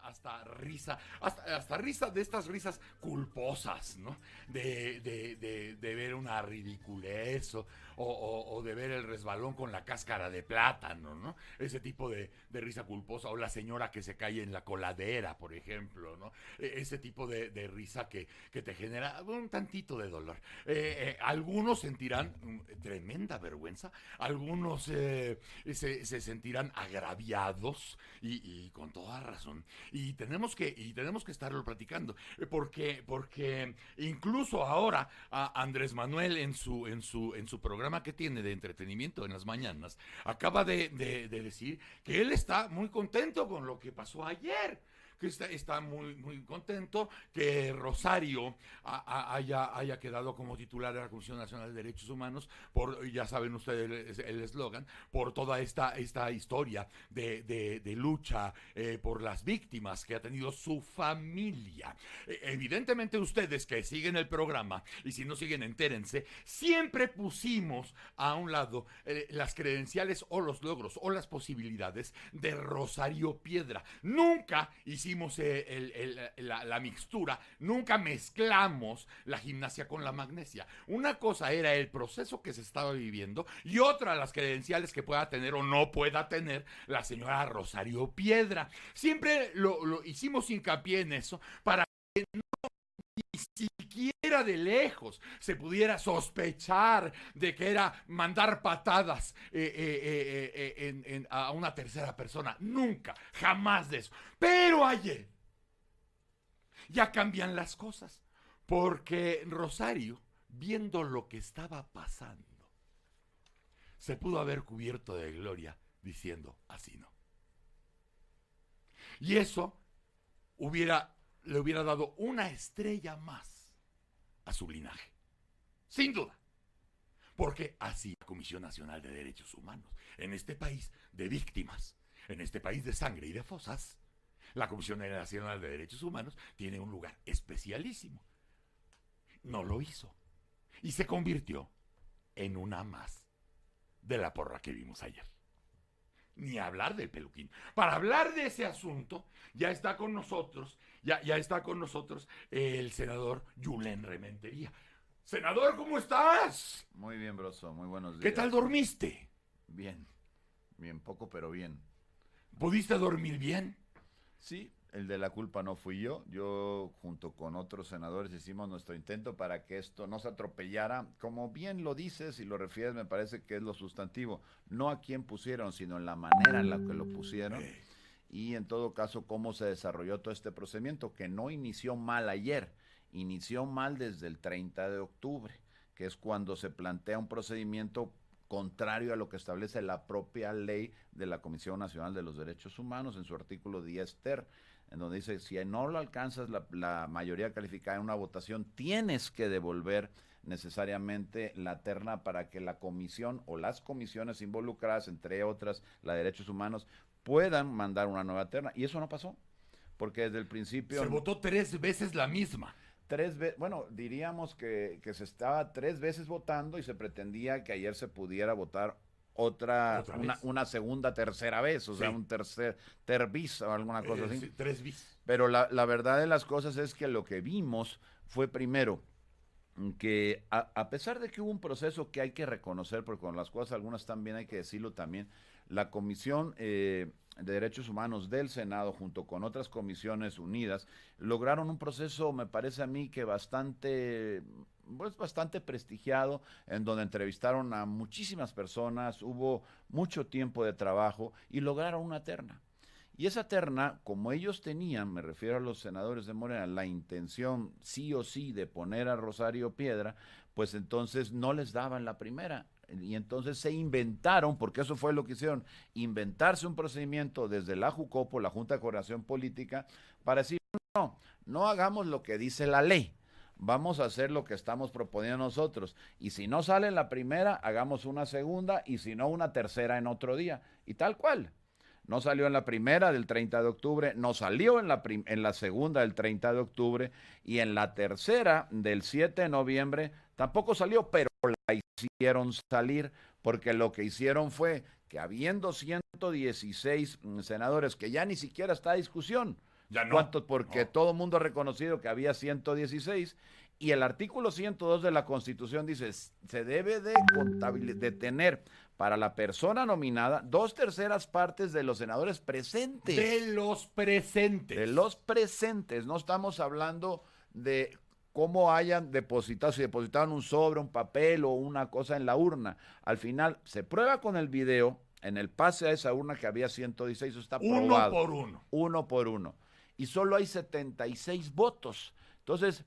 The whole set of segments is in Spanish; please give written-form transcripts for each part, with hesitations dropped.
hasta risa de estas risas culposas, ¿no? De ver una ridiculez o de ver el resbalón con la cáscara de plátano, ¿no? Ese tipo de risa culposa, o la señora que se cae en la coladera, por ejemplo, ¿no? Ese tipo de risa que te genera un tantito de dolor. Algunos sentirán tremenda vergüenza, algunos se sentirán agraviados y con toda razón. Y tenemos que estarlo platicando, porque incluso ahora Andrés Manuel en su programa que tiene de entretenimiento en las mañanas acaba de decir que él está muy contento con lo que pasó ayer, que está muy, muy contento que Rosario haya quedado como titular de la Comisión Nacional de Derechos Humanos, ya saben ustedes el eslogan, por toda esta historia de lucha por las víctimas que ha tenido su familia. Evidentemente ustedes que siguen el programa, y si no siguen, entérense, siempre pusimos a un lado las credenciales o los logros o las posibilidades de Rosario Piedra. Nunca hicimos la mixtura, nunca mezclamos la gimnasia con la magnesia. Una cosa era el proceso que se estaba viviendo y otra las credenciales que pueda tener o no pueda tener la señora Rosario Piedra. Siempre lo hicimos hincapié en eso para que ni siquiera de lejos se pudiera sospechar de que era mandar patadas a una tercera persona. Nunca, jamás de eso. Pero ayer ya cambian las cosas, porque Rosario, viendo lo que estaba pasando, se pudo haber cubierto de gloria diciendo así no. Y eso le hubiera dado una estrella más a su linaje, sin duda, porque así la Comisión Nacional de Derechos Humanos, en este país de víctimas, en este país de sangre y de fosas, la Comisión Nacional de Derechos Humanos tiene un lugar especialísimo. No lo hizo y se convirtió en una más de la porra que vimos ayer. Ni hablar del peluquín. Para hablar de ese asunto, ya está con nosotros el senador Julen Rementería. Senador, ¿cómo estás? Muy bien, Broso, muy buenos días. ¿Qué tal dormiste? Bien, poco pero bien. ¿Pudiste dormir bien? Sí, el de la culpa no fui yo. Yo, junto con otros senadores, hicimos nuestro intento para que esto no se atropellara. Como bien lo dices y lo refieres, me parece que es lo sustantivo. No a quién pusieron, sino en la manera en la que lo pusieron. Y en todo caso, cómo se desarrolló todo este procedimiento, que no inició mal ayer, inició mal desde el 30 de octubre, que es cuando se plantea un procedimiento contrario a lo que establece la propia ley de la Comisión Nacional de los Derechos Humanos en su artículo 10 ter, en donde dice, si no lo alcanzas la mayoría calificada en una votación, tienes que devolver necesariamente la terna para que la comisión o las comisiones involucradas, entre otras la de derechos humanos, puedan mandar una nueva terna. Y eso no pasó, porque desde el principio... Se votó 3 veces la misma. Bueno, diríamos que se estaba 3 veces votando y se pretendía que ayer se pudiera votar una segunda, tercera vez, o sea, un tercer bis o alguna cosa así. Sí, 3 bis. Pero la verdad de las cosas es que lo que vimos fue primero que a pesar de que hubo un proceso que hay que reconocer, porque con las cosas algunas también hay que decirlo también, la Comisión de Derechos Humanos del Senado, junto con otras comisiones unidas, lograron un proceso, me parece a mí, que bastante prestigiado, en donde entrevistaron a muchísimas personas, hubo mucho tiempo de trabajo y lograron una terna. Y esa terna, como ellos tenían, me refiero a los senadores de Morena, la intención sí o sí de poner a Rosario Piedra, pues entonces no les daban la primera. Y entonces se inventaron, porque eso fue lo que hicieron, inventarse un procedimiento desde la JUCOPO, la Junta de Coordinación Política, para decir, no hagamos lo que dice la ley, vamos a hacer lo que estamos proponiendo nosotros. Y si no sale en la primera, hagamos una segunda, y si no, una tercera en otro día. Y tal cual. No salió en la primera del 30 de octubre, no salió en la segunda del 30 de octubre, y en la tercera del 7 de noviembre tampoco salió, pero la hicieron salir, porque lo que hicieron fue que habiendo 116 senadores, que ya ni siquiera está a discusión, Ya no. ¿Cuántos? Porque No. todo el mundo ha reconocido que había 116 y el artículo 102 de la Constitución dice, se debe de tener para la persona nominada 2/3 partes de los senadores presentes. De los presentes. De los presentes. No estamos hablando de cómo hayan depositado, si depositaron un sobre, un papel o una cosa en la urna. Al final se prueba con el video, en el pase a esa urna que había 116, eso está probado. 1 por 1. 1 por 1. Y solo hay 76 votos. Entonces,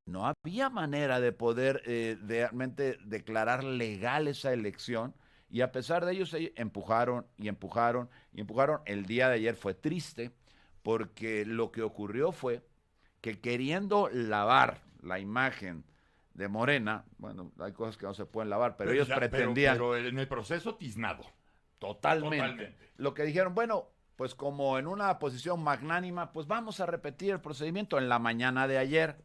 no había manera de poder realmente declarar legal esa elección. Y a pesar de ello, se empujaron y empujaron y empujaron. El día de ayer fue triste porque lo que ocurrió fue que queriendo lavar la imagen de Morena, bueno, hay cosas que no se pueden lavar, pero ellos pretendían... Pero en el proceso tiznado. Totalmente. Lo que dijeron, bueno, pues como en una posición magnánima, pues vamos a repetir el procedimiento en la mañana de ayer.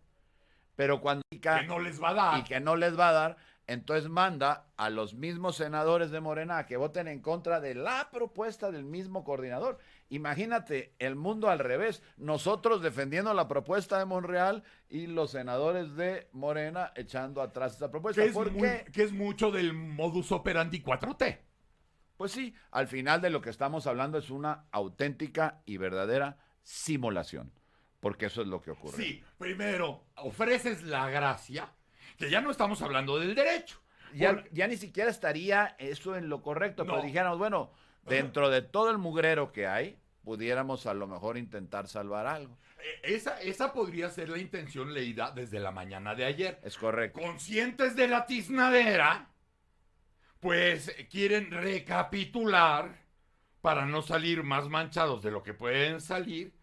Pero cuando... Que no les va a dar. Y que no les va a dar, entonces manda a los mismos senadores de Morena a que voten en contra de la propuesta del mismo coordinador. Imagínate, el mundo al revés. Nosotros defendiendo la propuesta de Monreal y los senadores de Morena echando atrás esa propuesta. Que es mucho del modus operandi 4T. Pues sí, al final de lo que estamos hablando es una auténtica y verdadera simulación, porque eso es lo que ocurre. Sí, primero ofreces la gracia, que ya no estamos hablando del derecho. Ya ni siquiera estaría eso en lo correcto, pero dijéramos, bueno, dentro de todo el mugrero que hay, pudiéramos a lo mejor intentar salvar algo. Esa podría ser la intención leída desde la mañana de ayer. Es correcto. Conscientes de la tiznadera, pues quieren recapitular para no salir más manchados de lo que pueden salir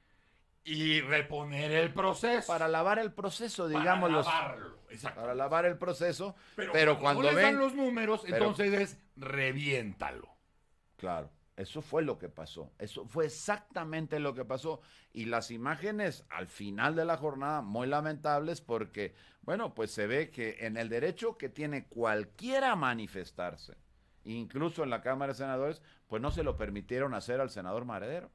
y reponer el proceso. Para lavar el proceso, digamos. Para lavarlo, exacto. Para lavar el proceso, pero cuando no les ven dan los números, entonces es reviéntalo. Claro, eso fue lo que pasó. Eso fue exactamente lo que pasó. Y las imágenes al final de la jornada, muy lamentables porque, bueno, pues se ve que en el derecho que tiene cualquiera a manifestarse, incluso en la Cámara de Senadores, pues no se lo permitieron hacer al senador Maredero.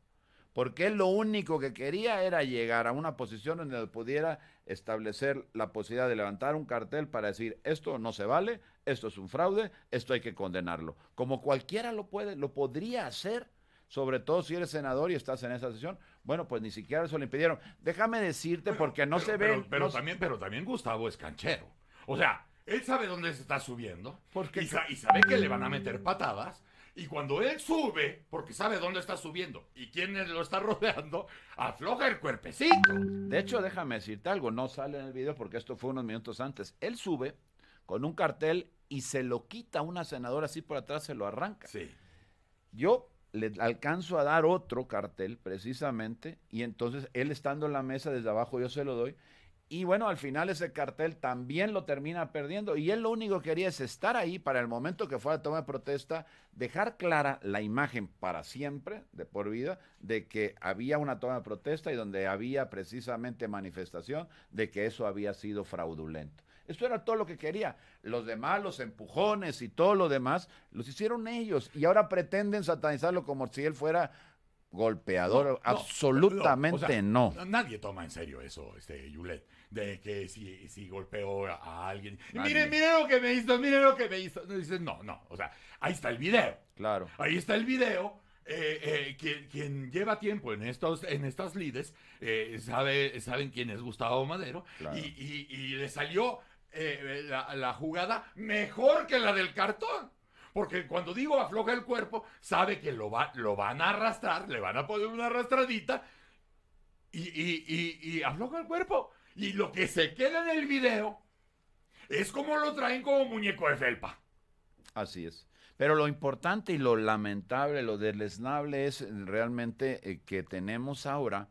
Porque él lo único que quería era llegar a una posición donde pudiera establecer la posibilidad de levantar un cartel para decir, esto no se vale, esto es un fraude, esto hay que condenarlo. Como cualquiera lo podría hacer, sobre todo si eres senador y estás en esa sesión. Bueno, pues ni siquiera eso le impidieron. Déjame decirte, porque no se ve... Pero también Gustavo es canchero. O sea, él sabe dónde se está subiendo y sabe que le van a meter patadas. Y cuando él sube, porque sabe dónde está subiendo y quién lo está rodeando, afloja el cuerpecito. De hecho, déjame decirte algo, no sale en el video porque esto fue unos minutos antes. Él sube con un cartel y se lo quita a una senadora así por atrás, se lo arranca. Sí. Yo le alcanzo a dar otro cartel precisamente y entonces él estando en la mesa desde abajo yo se lo doy. Y bueno, al final ese cartel también lo termina perdiendo y él lo único que quería es estar ahí para el momento que fuera toma de protesta, dejar clara la imagen para siempre, de por vida, de que había una toma de protesta y donde había precisamente manifestación de que eso había sido fraudulento. Eso era todo lo que quería. Los demás, los empujones y todo lo demás, los hicieron ellos y ahora pretenden satanizarlo como si él fuera... golpeador, absolutamente o sea, no. Nadie toma en serio eso, Yulet, de que si golpeó a alguien. Miren lo que me hizo, miren lo que me hizo. Dices, no, o sea, ahí está el video. Claro. Ahí está el video. Quien lleva tiempo en estas lides, saben quién es Gustavo Madero. Claro. Y le salió la jugada mejor que la del cartón. Porque cuando digo afloja el cuerpo, sabe que lo van a arrastrar, le van a poner una arrastradita y afloja el cuerpo. Y lo que se queda en el video es como lo traen como muñeco de felpa. Así es. Pero lo importante y lo lamentable, lo deleznable es realmente que tenemos ahora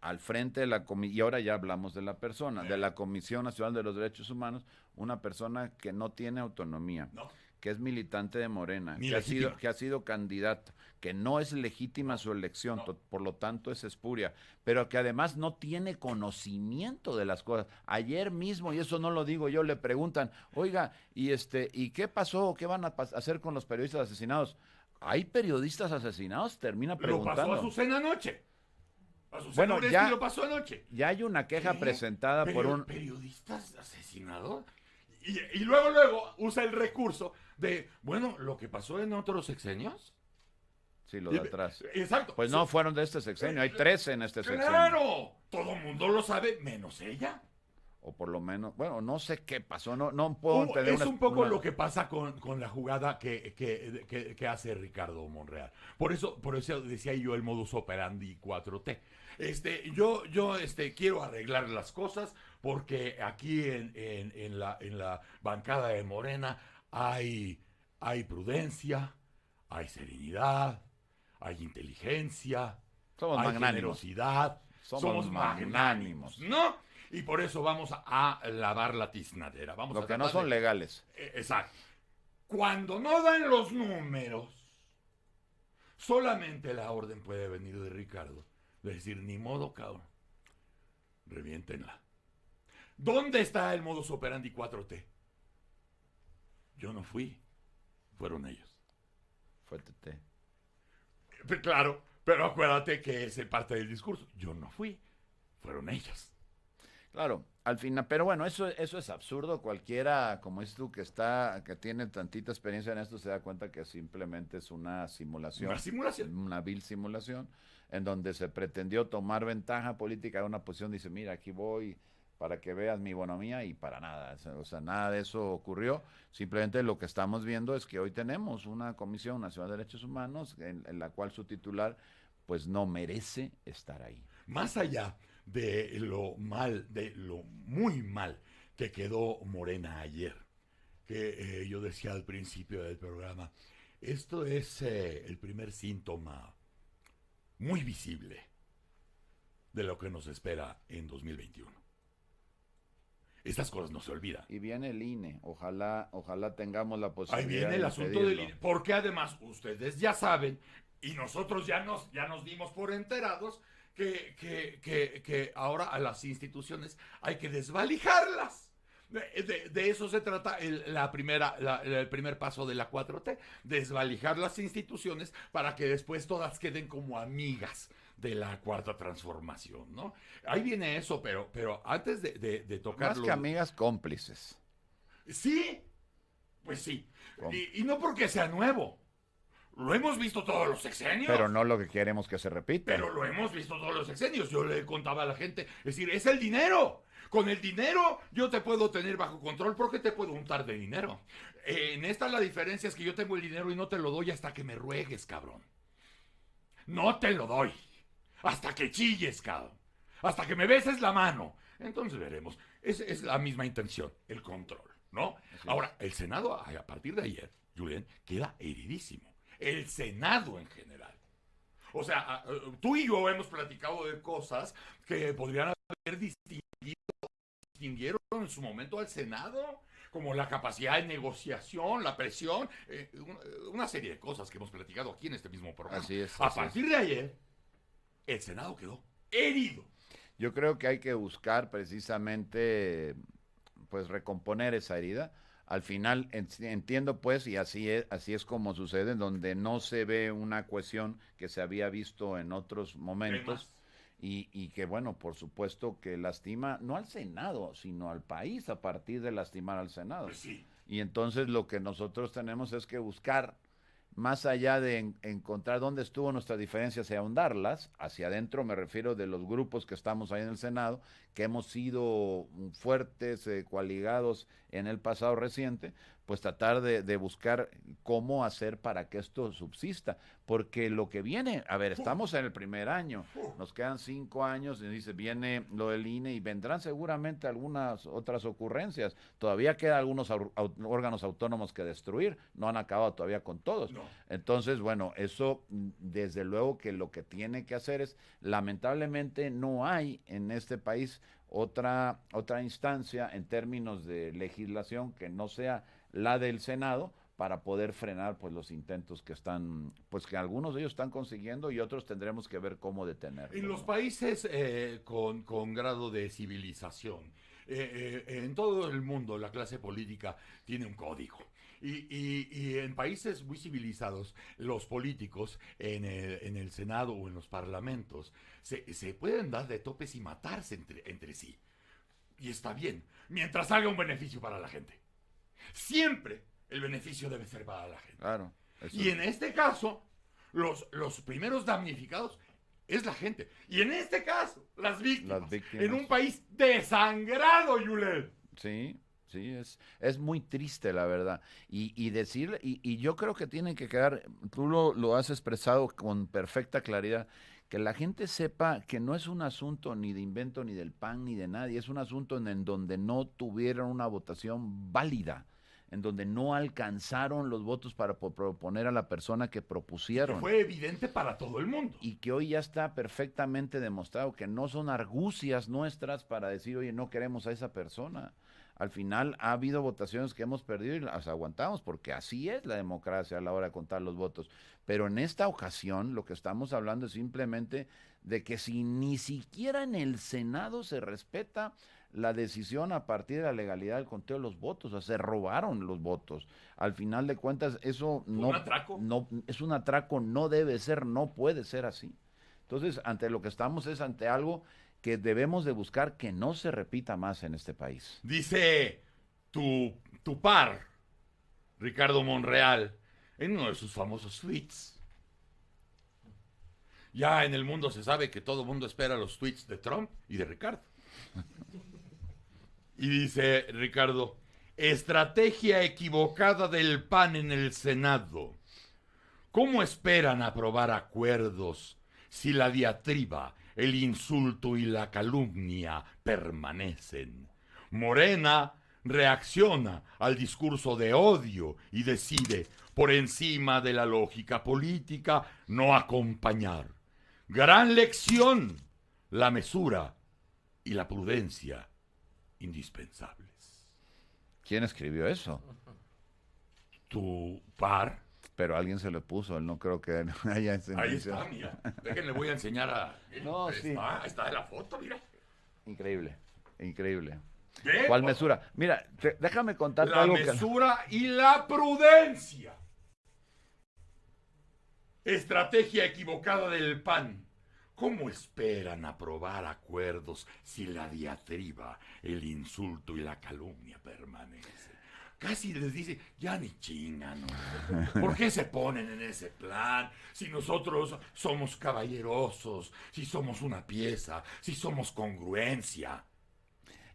al frente de la comisión, y ahora ya hablamos de la persona, de la Comisión Nacional de los Derechos Humanos, una persona que no tiene autonomía. No. Que es militante de Morena, que ha sido candidato, que no es legítima su elección, por lo tanto es espuria, pero que además no tiene conocimiento de las cosas. Ayer mismo, y eso no lo digo yo, le preguntan, oiga, ¿y qué pasó? ¿Qué van a hacer con los periodistas asesinados? ¿Hay periodistas asesinados? Termina preguntando. Lo pasó a Azucena anoche. A Susana Bueno, Oresti ya, lo pasó anoche. ya hay una queja ¿Qué? presentada por un... ¿Periodistas asesinados? Y luego usa el recurso de, bueno, lo que pasó en otros sexenios. Sí, lo de atrás. Exacto. Pues no fueron de este sexenio, hay 13 en este sexenio. ¡Claro! Todo el mundo lo sabe, menos ella. O por lo menos, bueno, no sé qué pasó, no puedo entender Es un poco lo que pasa con la jugada que hace Ricardo Monreal. Por eso decía yo el modus operandi 4T. Yo quiero arreglar las cosas porque aquí en la bancada de Morena hay prudencia, hay serenidad, hay inteligencia, Somos hay magnánimos. generosidad, somos magnánimos, ¿no? Y por eso vamos a lavar la tiznadera. Vamos Lo a que no tratar son legales. Exacto. Cuando no dan los números, solamente la orden puede venir de Ricardo. De decir, ni modo, cabrón. Reviéntenla. ¿Dónde está el modus operandi 4T? Yo no fui. Fueron ellos. Fue TT. Claro, pero acuérdate que es parte del discurso. Yo no fui. Fueron ellos. Claro, al final, pero bueno, eso es absurdo. Cualquiera, como dices tú, que tiene tantita experiencia en esto, se da cuenta que simplemente es una simulación. Una simulación. Una vil simulación, en donde se pretendió tomar ventaja política de una posición. Dice, mira, aquí voy para que veas mi bonomía, y para nada. O sea, nada de eso ocurrió. Simplemente lo que estamos viendo es que hoy tenemos una Comisión Nacional de Derechos Humanos en la cual su titular, pues, no merece estar ahí. Más allá de lo muy mal que quedó Morena ayer, que yo decía al principio del programa, esto es el primer síntoma muy visible de lo que nos espera en 2021. Estas cosas no se olvidan. Y viene el INE, ojalá tengamos la posibilidad. Ahí viene el asunto del INE, porque además ustedes ya saben, y nosotros ya nos dimos por enterados, que ahora a las instituciones hay que desvalijarlas. De eso se trata el primer paso de la 4T, desvalijar las instituciones para que después todas queden como amigas de la cuarta transformación, ¿no? Ahí viene eso, pero antes de tocarlo... Más que amigas, cómplices. Sí, pues sí. Y no porque sea nuevo. Lo hemos visto todos los sexenios. Pero no lo que queremos que se repita. Pero lo hemos visto todos los sexenios. Yo le contaba a la gente, es decir, es el dinero. Con el dinero yo te puedo tener bajo control porque te puedo untar de dinero. En esta la diferencia es que yo tengo el dinero y no te lo doy hasta que me ruegues, cabrón. No te lo doy. Hasta que chilles, cabrón. Hasta que me beses la mano. Entonces veremos. Es la misma intención, el control, ¿no? Ahora, el Senado, a partir de ayer, Julián, queda heridísimo. El Senado en general. O sea, tú y yo hemos platicado de cosas que podrían haber distinguieron en su momento al Senado, como la capacidad de negociación, la presión, una serie de cosas que hemos platicado aquí en este mismo programa. Así es. A partir de ayer, el Senado quedó herido. Yo creo que hay que buscar precisamente, pues, recomponer esa herida. Al final entiendo, pues, y así es como sucede, en donde no se ve una cohesión que se había visto en otros momentos y que, bueno, por supuesto que lastima no al Senado, sino al país a partir de lastimar al Senado. Pues sí. Y entonces lo que nosotros tenemos es que buscar, más allá de encontrar dónde estuvo nuestras diferencias y ahondarlas, hacia adentro me refiero de los grupos que estamos ahí en el Senado, que hemos sido fuertes, coaligados en el pasado reciente, pues tratar de buscar cómo hacer para que esto subsista, porque lo que viene, a ver, estamos en el primer año, nos quedan 5 años, y dice, viene lo del INE y vendrán seguramente algunas otras ocurrencias, todavía quedan algunos órganos autónomos que destruir, no han acabado todavía con todos, No. Entonces, bueno, eso desde luego que lo que tiene que hacer es, lamentablemente no hay en este país otra instancia en términos de legislación que no sea la del Senado para poder frenar, pues, los intentos que están, pues, que algunos de ellos están consiguiendo y otros tendremos que ver cómo detenerlos. En los países con grado de civilización, en todo el mundo la clase política tiene un código. Y en países muy civilizados, los políticos en el Senado o en los parlamentos se pueden dar de topes y matarse entre sí. Y está bien, mientras haga un beneficio para la gente. Siempre el beneficio debe ser para la gente. Claro. Y en este caso, los primeros damnificados es la gente. Y en este caso, las víctimas. En un país desangrado, Yulen. Sí. Sí, es muy triste, la verdad. Y decirle, y yo creo que tiene que quedar, tú lo has expresado con perfecta claridad, que la gente sepa que no es un asunto ni de invento, ni del PAN, ni de nadie, es un asunto en donde no tuvieron una votación válida, en donde no alcanzaron los votos para proponer a la persona que propusieron. Que fue evidente para todo el mundo. Y que hoy ya está perfectamente demostrado que no son argucias nuestras para decir, oye, no queremos a esa persona. Al final ha habido votaciones que hemos perdido y las aguantamos, porque así es la democracia a la hora de contar los votos. Pero en esta ocasión lo que estamos hablando es simplemente de que si ni siquiera en el Senado se respeta la decisión a partir de la legalidad del conteo de los votos, o sea, se robaron los votos. Al final de cuentas, eso no, ¿Un atraco? No es un atraco, no debe ser, no puede ser así. Entonces, ante lo que estamos es ante algo que debemos de buscar que no se repita más en este país. Dice tu par, Ricardo Monreal, en uno de sus famosos tweets. Ya en el mundo se sabe que todo el mundo espera los tweets de Trump y de Ricardo. Y dice Ricardo, estrategia equivocada del PAN en el Senado. ¿Cómo esperan aprobar acuerdos si la diatriba, el insulto y la calumnia permanecen? Morena reacciona al discurso de odio y decide, por encima de la lógica política, no acompañar. Gran lección, la mesura y la prudencia indispensables. ¿Quién escribió eso? Tu par. Pero alguien se lo puso, él no creo que haya enseñado. Ahí está, mira. Déjenle, voy a enseñar a... No, ahí sí. está la foto, mira. Increíble, increíble. ¿Qué? ¿Cuál mesura? Mira, déjame contarte La algo mesura y la prudencia. Estrategia equivocada del PAN. ¿Cómo esperan aprobar acuerdos si la diatriba, el insulto y la calumnia permanecen? Casi les dice, ya ni chingan, ¿no? ¿Por qué se ponen en ese plan? Si nosotros somos caballerosos, si somos una pieza, si somos congruencia.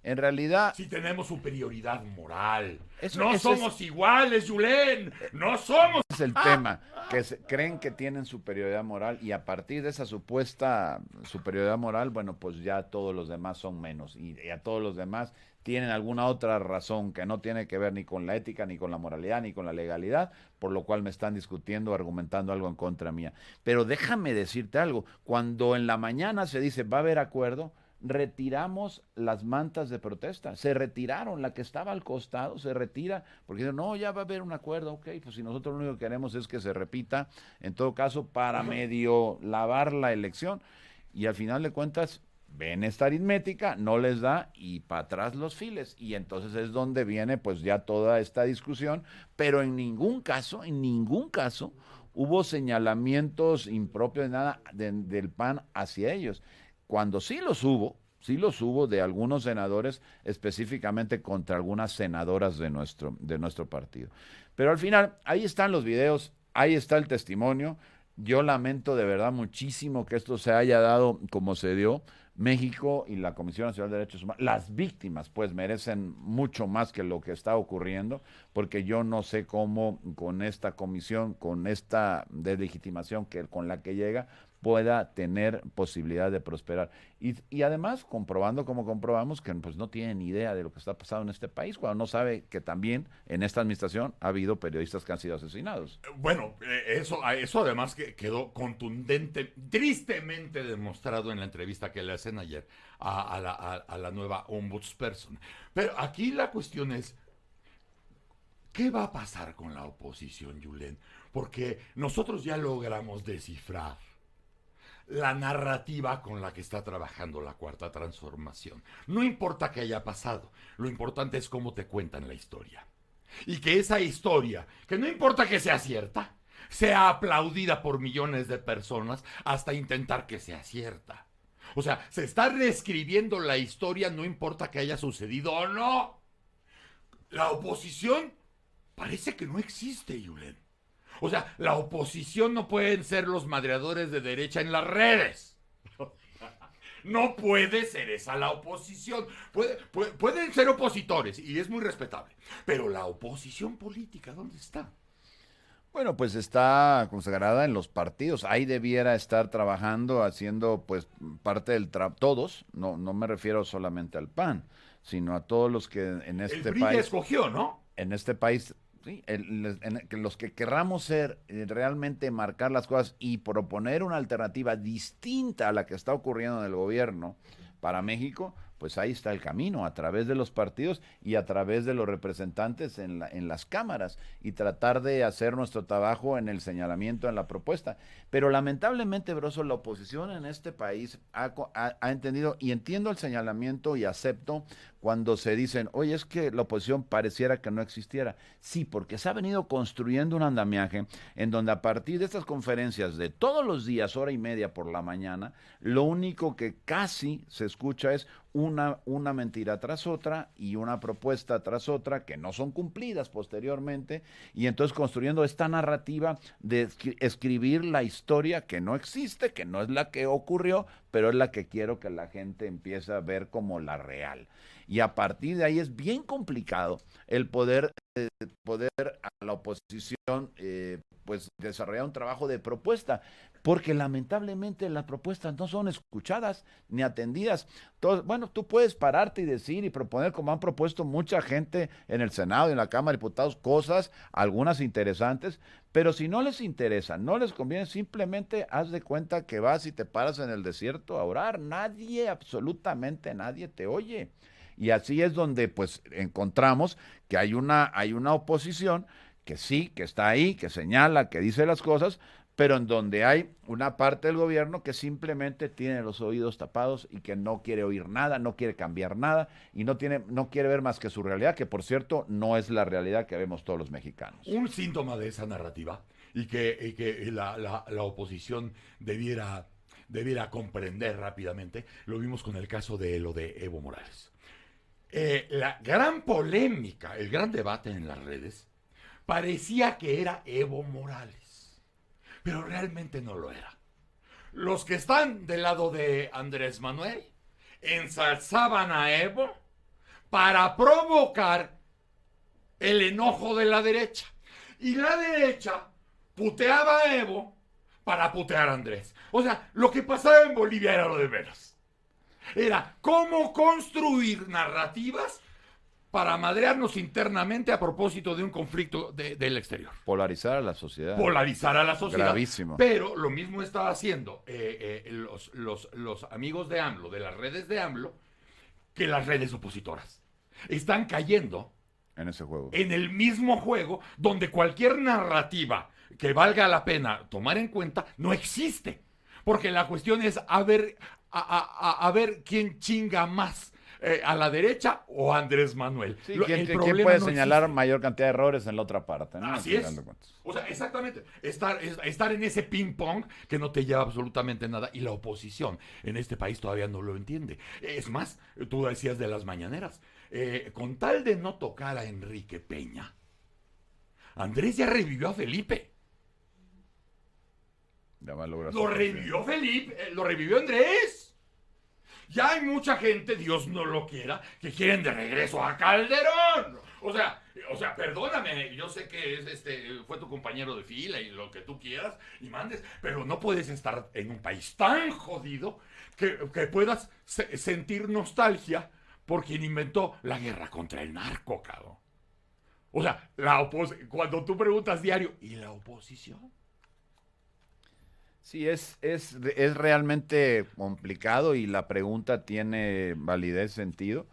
En realidad... Si tenemos superioridad moral. Eso, no somos iguales, Yulen. No somos. Es el tema, que creen que tienen superioridad moral y a partir de esa supuesta superioridad moral, bueno, pues ya todos los demás son menos y a todos los demás tienen alguna otra razón que no tiene que ver ni con la ética, ni con la moralidad, ni con la legalidad, por lo cual me están discutiendo, argumentando algo en contra mía. Pero déjame decirte algo, cuando en la mañana se dice va a haber acuerdo, retiramos las mantas de protesta, se retiraron, la que estaba al costado se retira, porque dicen, no, ya va a haber un acuerdo, ok, pues si nosotros lo único que queremos es que se repita, en todo caso, para medio lavar la elección, y al final de cuentas, ven esta aritmética, no les da, y para atrás los files, y entonces es donde viene pues ya toda esta discusión, pero en ningún caso, hubo señalamientos impropios de nada del PAN hacia ellos. Cuando sí los hubo de algunos senadores, específicamente contra algunas senadoras de nuestro partido. Pero al final, ahí están los videos, ahí está el testimonio. Yo lamento de verdad muchísimo que esto se haya dado como se dio. México y la Comisión Nacional de Derechos Humanos, las víctimas pues merecen mucho más que lo que está ocurriendo, porque yo no sé cómo con esta comisión, con esta deslegitimación con la que llega, pueda tener posibilidad de prosperar. Y además, comprobando como comprobamos que pues no tienen idea de lo que está pasando en este país, cuando no sabe que también en esta administración ha habido periodislas que han sido asesinados. Bueno, eso además que quedó contundente, tristemente demostrado en la entrevista que le hacen ayer a la nueva ombudsperson. Pero aquí la cuestión es, ¿qué va a pasar con la oposición, Yulen? Porque nosotros ya logramos descifrar la narrativa con la que está trabajando la Cuarta Transformación. No importa qué haya pasado, lo importante es cómo te cuentan la historia. Y que esa historia, que no importa que sea cierta, sea aplaudida por millones de personas hasta intentar que sea cierta. O sea, se está reescribiendo la historia, no importa que haya sucedido o no. La oposición parece que no existe, Yulen. O sea, la oposición no pueden ser los madreadores de derecha en las redes. No puede ser esa la oposición. Pueden ser opositores y es muy respetable. Pero la oposición política, ¿dónde está? Bueno, pues está consagrada en los partidos. Ahí debiera estar trabajando, haciendo pues parte del trabajo. Todos, no me refiero solamente al PAN, sino a todos los que en El este PRI ya país, escogió, ¿no? en este país, sí, los que querramos ser, realmente marcar las cosas y proponer una alternativa distinta a la que está ocurriendo en el gobierno para México, pues ahí está el camino, a través de los partidos y a través de los representantes en las cámaras, y tratar de hacer nuestro trabajo en el señalamiento, en la propuesta. Pero lamentablemente, Broso, la oposición en este país ha entendido, y entiendo el señalamiento y acepto cuando se dicen, oye, es que la oposición pareciera que no existiera. Sí, porque se ha venido construyendo un andamiaje en donde a partir de estas conferencias de todos los días, hora y media por la mañana, lo único que casi se escucha es una mentira tras otra y una propuesta tras otra que no son cumplidas posteriormente, y entonces construyendo esta narrativa de escribir la historia que no existe, que no es la que ocurrió, pero es la que quiero que la gente empiece a ver como la real. Y a partir de ahí es bien complicado el poder a la oposición pues desarrollar un trabajo de propuesta, porque lamentablemente las propuestas no son escuchadas ni atendidas. Entonces, bueno, tú puedes pararte y decir y proponer, como han propuesto mucha gente en el Senado y en la Cámara de Diputados, cosas, algunas interesantes, pero si no les interesa, no les conviene, simplemente haz de cuenta que vas y te paras en el desierto a orar. Nadie, absolutamente nadie te oye. Y así es donde pues encontramos que hay una oposición que sí, que está ahí, que señala, que dice las cosas, pero en donde hay una parte del gobierno que simplemente tiene los oídos tapados y que no quiere oír nada, no quiere cambiar nada y no quiere ver más que su realidad, que por cierto no es la realidad que vemos todos los mexicanos. Un síntoma de esa narrativa y que la oposición debiera comprender rápidamente, lo vimos con el caso de lo de Evo Morales. La gran polémica, el gran debate en las redes, parecía que era Evo Morales, pero realmente no lo era. Los que están del lado de Andrés Manuel ensalzaban a Evo para provocar el enojo de la derecha. Y la derecha puteaba a Evo para putear a Andrés. O sea, lo que pasaba en Bolivia era lo de menos. Era cómo construir narrativas para madrearnos internamente a propósito de un conflicto del exterior. Polarizar a la sociedad. Polarizar a la sociedad. Gravísimo. Pero lo mismo estaba haciendo los amigos de AMLO, de las redes de AMLO, que las redes opositoras. Están cayendo en ese juego. En el mismo juego donde cualquier narrativa que valga la pena tomar en cuenta no existe. Porque la cuestión es a ver quién chinga más, a la derecha o a Andrés Manuel. Sí, ¿quién puede señalar mayor cantidad de errores en la otra parte? ¿No? Así es. O sea, exactamente. Estar en ese ping-pong que no te lleva absolutamente nada, y la oposición en este país todavía no lo entiende. Es más, tú decías de las mañaneras, con tal de no tocar a Enrique Peña, Andrés ya revivió a Felipe. Lo revivió Felipe, lo revivió Andrés. Ya hay mucha gente, Dios no lo quiera, que quieren de regreso a Calderón. O sea, perdóname, yo sé que fue tu compañero de fila y lo que tú quieras y mandes, pero no puedes estar en un país tan jodido que puedas sentir nostalgia por quien inventó la guerra contra el narco, cabrón. O sea, cuando tú preguntas diario, ¿y la oposición? Sí, es realmente complicado, y la pregunta tiene validez, sentido.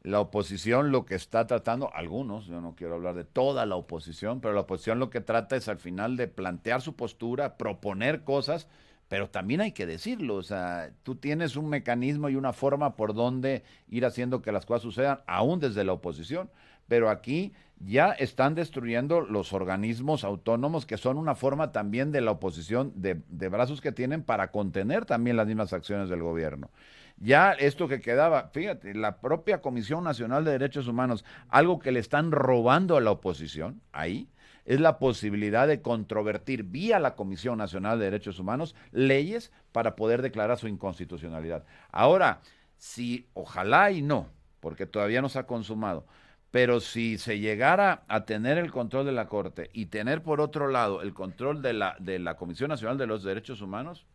La oposición lo que está tratando, algunos, yo no quiero hablar de toda la oposición, pero la oposición lo que trata es al final de plantear su postura, proponer cosas, pero también hay que decirlo, o sea, tú tienes un mecanismo y una forma por donde ir haciendo que las cosas sucedan, aún desde la oposición, pero aquí ya están destruyendo los organismos autónomos que son una forma también de la oposición, de brazos que tienen para contener también las mismas acciones del gobierno. Ya esto que quedaba, fíjate, la propia Comisión Nacional de Derechos Humanos, algo que le están robando a la oposición, ahí, es la posibilidad de controvertir vía la Comisión Nacional de Derechos Humanos leyes para poder declarar su inconstitucionalidad. Ahora, si ojalá y no, porque todavía no se ha consumado, pero si se llegara a tener el control de la Corte y tener por otro lado el control de la Comisión Nacional de los Derechos Humanos,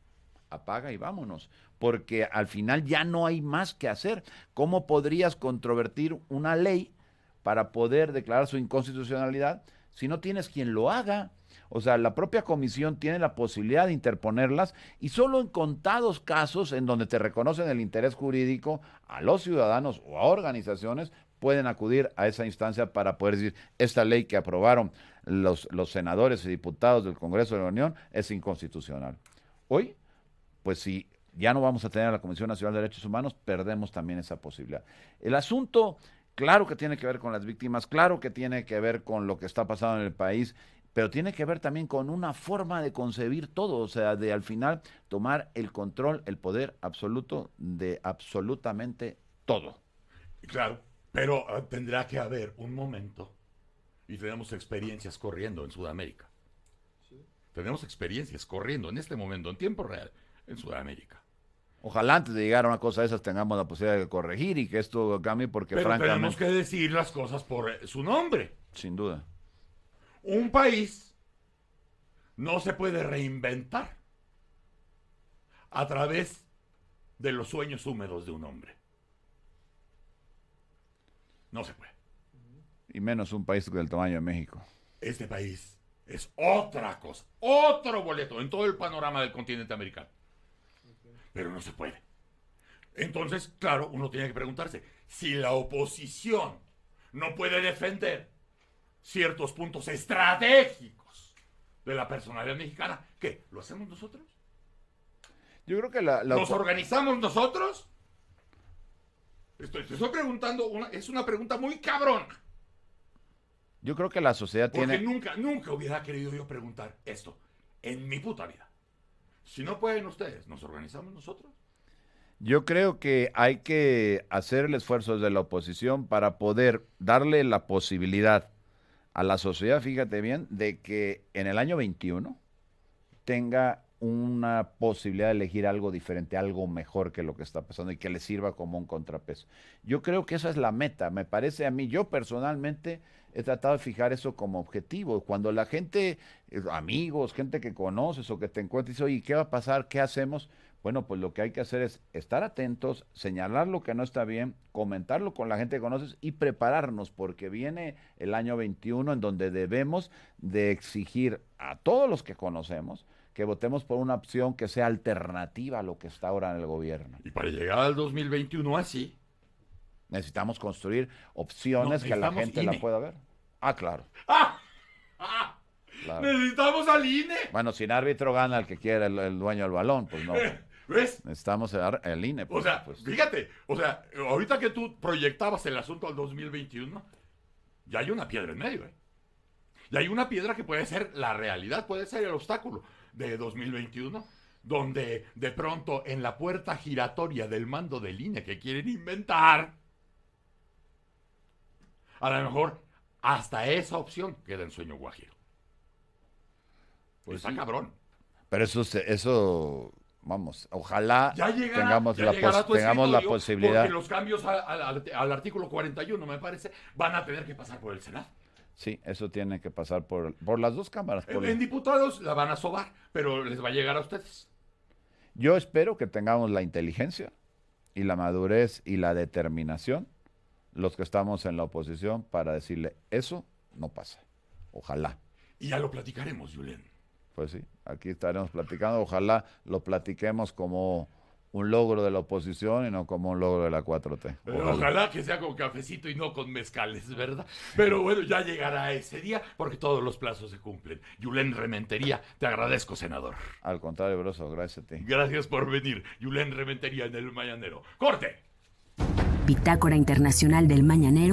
apaga y vámonos, porque al final ya no hay más que hacer. ¿Cómo podrías controvertir una ley para poder declarar su inconstitucionalidad si no tienes quien lo haga? O sea, la propia comisión tiene la posibilidad de interponerlas y solo en contados casos en donde te reconocen el interés jurídico a los ciudadanos o a organizaciones pueden acudir a esa instancia para poder decir, esta ley que aprobaron los senadores y diputados del Congreso de la Unión es inconstitucional. Hoy, pues si ya no vamos a tener a la Comisión Nacional de Derechos Humanos, perdemos también esa posibilidad. El asunto, claro que tiene que ver con las víctimas, claro que tiene que ver con lo que está pasando en el país, pero tiene que ver también con una forma de concebir todo, o sea, de al final tomar el control, el poder absoluto de absolutamente todo. Claro, pero tendrá que haber un momento, y tenemos experiencias corriendo en Sudamérica. Tenemos experiencias corriendo en este momento, en tiempo real, en Sudamérica. Ojalá antes de llegar a una cosa de esas tengamos la posibilidad de corregir y que esto cambie porque Pero francamente... tenemos que decir las cosas por su nombre. Sin duda. Un país no se puede reinventar a través de los sueños húmedos de un hombre. No se puede. Y menos un país del tamaño de México. Este país es otra cosa, otro boleto en todo el panorama del continente americano. Pero no se puede. Entonces, claro, uno tiene que preguntarse, si la oposición no puede defender ciertos puntos estratégicos de la personalidad mexicana, ¿qué? ¿Lo hacemos nosotros? Yo creo que ¿Nos organizamos nosotros? Te estoy preguntando, es una pregunta muy cabrona. Yo creo que la sociedad Porque tiene... nunca hubiera querido yo preguntar esto en mi puta vida. Si no pueden ustedes, ¿nos organizamos nosotros? Yo creo que hay que hacer el esfuerzo desde la oposición para poder darle la posibilidad a la sociedad, fíjate bien, de que en el año 21 tenga una posibilidad de elegir algo diferente, algo mejor que lo que está pasando y que le sirva como un contrapeso. Yo creo que esa es la meta, me parece a mí, yo personalmente he tratado de fijar eso como objetivo. Cuando la gente, amigos, gente que conoces o que te encuentras, dice, oye, ¿qué va a pasar? ¿Qué hacemos? Bueno, pues lo que hay que hacer es estar atentos, señalar lo que no está bien, comentarlo con la gente que conoces y prepararnos, porque viene el año 21 en donde debemos de exigir a todos los que conocemos que votemos por una opción que sea alternativa a lo que está ahora en el gobierno. Y para llegar al 2021 así, necesitamos construir opciones que la gente INE. la pueda ver. Ah, claro. Claro. Necesitamos al INE. Bueno, sin árbitro gana el que quiera el dueño del balón, pues no. ¿Ves? Necesitamos el INE. O sea, fíjate, ahorita que tú proyectabas el asunto al 2021, ya hay una piedra en medio, ¿eh? Ya hay una piedra que puede ser la realidad, puede ser el obstáculo de 2021, donde de pronto en la puerta giratoria del mando del INE que quieren inventar, a lo mejor hasta esa opción queda en sueño guajiro. Pues está sí, cabrón. Pero eso, vamos, ojalá tengamos la posibilidad. Porque los cambios al artículo 41, me parece, van a tener que pasar por el Senado. Sí, eso tiene que pasar por las dos cámaras. En diputados la van a sobar, pero les va a llegar a ustedes. Yo espero que tengamos la inteligencia y la madurez y la determinación, los que estamos en la oposición, para decirle, eso no pasa. Ojalá. Y ya lo platicaremos, Julián. Pues sí, aquí estaremos platicando. Ojalá lo platiquemos como un logro de la oposición y no como un logro de la 4T. Ojalá que sea con cafecito y no con mezcales, ¿verdad? Pero bueno, ya llegará ese día porque todos los plazos se cumplen. Yulén Rementería, te agradezco, senador. Al contrario, Broso, gracias a ti. Gracias por venir. Yulén Rementería en El Mañanero. ¡Corte! Bitácora Internacional del Mañanero.